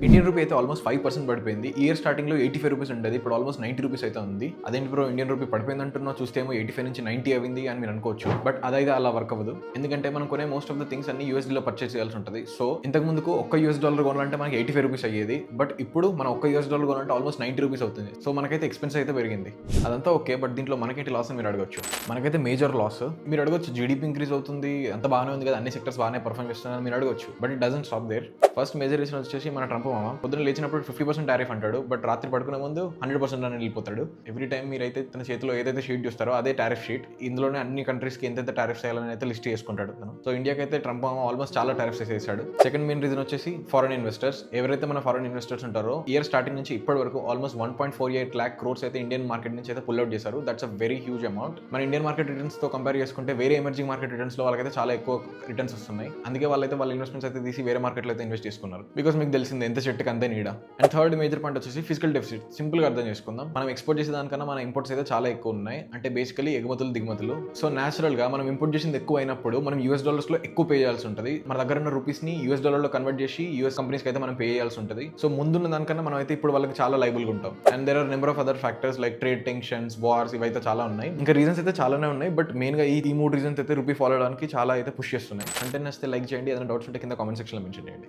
Indian rupee అయితే almost 5% పడిపోయింది. Year స్టార్టింగ్‌లో 85 రూపీస్ ఉండేది. ఇప్పుడు ఆల్మోస్ట్ 90 రూపీస్ అయితే ఉంది. అదేంటి బ్రో ఇండియన్ రూపీ పడిపోయింది అంటున్నావు, చూస్తే ఏమో 85 నుంచి 90 అయింది అని మీరు అనుకోవచ్చు. బట్ అదైతే అలా వర్క్ అవ్వదు. ఎందుకంటే మనం కొనే మోస్ట్ ఆఫ్ ద థింగ్స్ అన్ని యూఎస్‌డీలో పర్చేస్ చేయాల్సి ఉంటది. సో ఇంతకు ముందుకు ఒక్క యూఎస్ డాలర్ కొనాలంటే మనకి 85 రూపీస్ అయ్యేది. బట్ ఇప్పుడు మనం ఒక్క యూఎస్ డాలర్ కొనాలంటే ఆల్మోస్ట్ 90 రూపీస్ అవుతుంది. సో మనకైతే ఎక్స్‌పెన్స్ అయితే పెరిగింది. అదంతా ఓకే. బట్ దీంట్లో మనకేంటి లాస్ అని మీరు అడగొచ్చు. మనకైతే మేజర్ లాస్. మీరు అడగొచ్చు జీడీపీ ఇంక్రీజ్ అవుతుంది, అంత బాగానే ఉంది కదా, అన్ని సెక్టర్స్ బాగానే పర్ఫార్మ్ చేస్తున్నారని మీరు అడగొచ్చు. But it doesn't stop there. First major reason వచ్చేసి మన ట్రంప్ మామ పొద్దున లేచినప్పుడు 50% టారిఫ్ అంటాడు. బట్ రాత్రి పడుకునే ముందు 100% అని వెళ్ళిపోతాడు. ఎవ్రీ టైం మీరైతే తన చేతిలో ఏదైతే షీట్ చూస్తారో అదే టారిఫ్ షీట్. ఇందులోనే అన్ని కంట్రీస్కి ఎంతైతే టారిఫ్స్ చేయాలని అయితే లిస్ట్ చేసుకుంటాడు తను. సో ఇండియాకి అయితే ట్రంప్ మామ ఆల్మోస్ట్ చాలా టారిఫ్స్ వేసేసాడు. సెకండ్ మెయిన్ రీజన్ వచ్చేసి ఫారెన్ ఇన్వెస్టర్స్. ఎవరైతే మన ఫారెన్ ఇన్వెస్టర్స్ ఉంటారో ఇయర్ స్టార్టింగ్ నుంచి ఇప్పటి వరకు ఆల్మోస్ట్ 1.48 lakh crores అయితే ఇండియన్ మార్కెట్ నుంచి అయితే పుల్ అవుట్ చేశారు. That's a very huge amount. మన ఇండియన్ మార్కెట్ రిటర్న్స్ తో కంపేర్ చేసుకుంటే వేరే ఎమర్జింగ్ మార్కెట్ రిటర్న్స్ లో వాళ్ళకైతే చాలా ఎక్కువ రిటర్న్స్ వస్తున్నాయి. అందుకే వాళ్ళైతే వాళ్ళ ఇన్వెస్ట్మెంట్స్ అయితే తీసి వేరే మార్కెట్లో అయితే ఇన్వెస్ట్ చేసుకున్నారు. బికాస్ మీకు తెలిసింది ఎంత చెట్టుకి అంతే నీడ. అండ్ థర్డ్ మేజర్ పాయింట్ వచ్చేసి ఫిజికల్ డెఫిసిట్. సింపుల్ గా అర్థం చేసుకుందాం. మనం ఎక్స్పోర్ట్ చేసే దానికన్నా మన ఇంపోర్ట్స్ అయితే చాలా ఎక్కువ ఉన్నాయి. అంటే బేసికలీ ఎగుమతులు దిగుమతులు. సో నేచురల్ గా మనం ఇంపోర్ట్ చేసింది ఎక్కువ అయినప్పుడు మనం యూఎస్ డాలర్స్ లో ఎక్కువ పే చేయాల్సి ఉంటుంది. మన దగ్గర ఉన్న రూపీస్ ని యూఎస్ డాలర్ లో కన్వర్ట్ చేసి యూఎస్ కంపెనీస్ కి అయితే మనం పే చేయాల్సి ఉంటుంది. సో ముందున్న దానికన్నా మనం అయితే ఇప్పుడు వాళ్ళకి చాలా లైబుల్ గా ఉంటాం. And there are number of other factors like trade tensions, wars, ఇవైతే చాలా ఉన్నాయి. ఇంకా రీజన్స్ అయితే చాలానే ఉన్నాయి. బట్ మెయిన్ గా ఈ మూడు రీజన్స్ అయితే రూపీ ఫాలో అవడానికి చాలా అయితే పుష్ చేస్తున్నాయి. అంటే నచ్చితే లైక్ చేయండి. ఏదైనా డౌట్స్ ఉంటే కింద కామెంట్ సెక్షన్ లో మెన్షన్ చేయండి.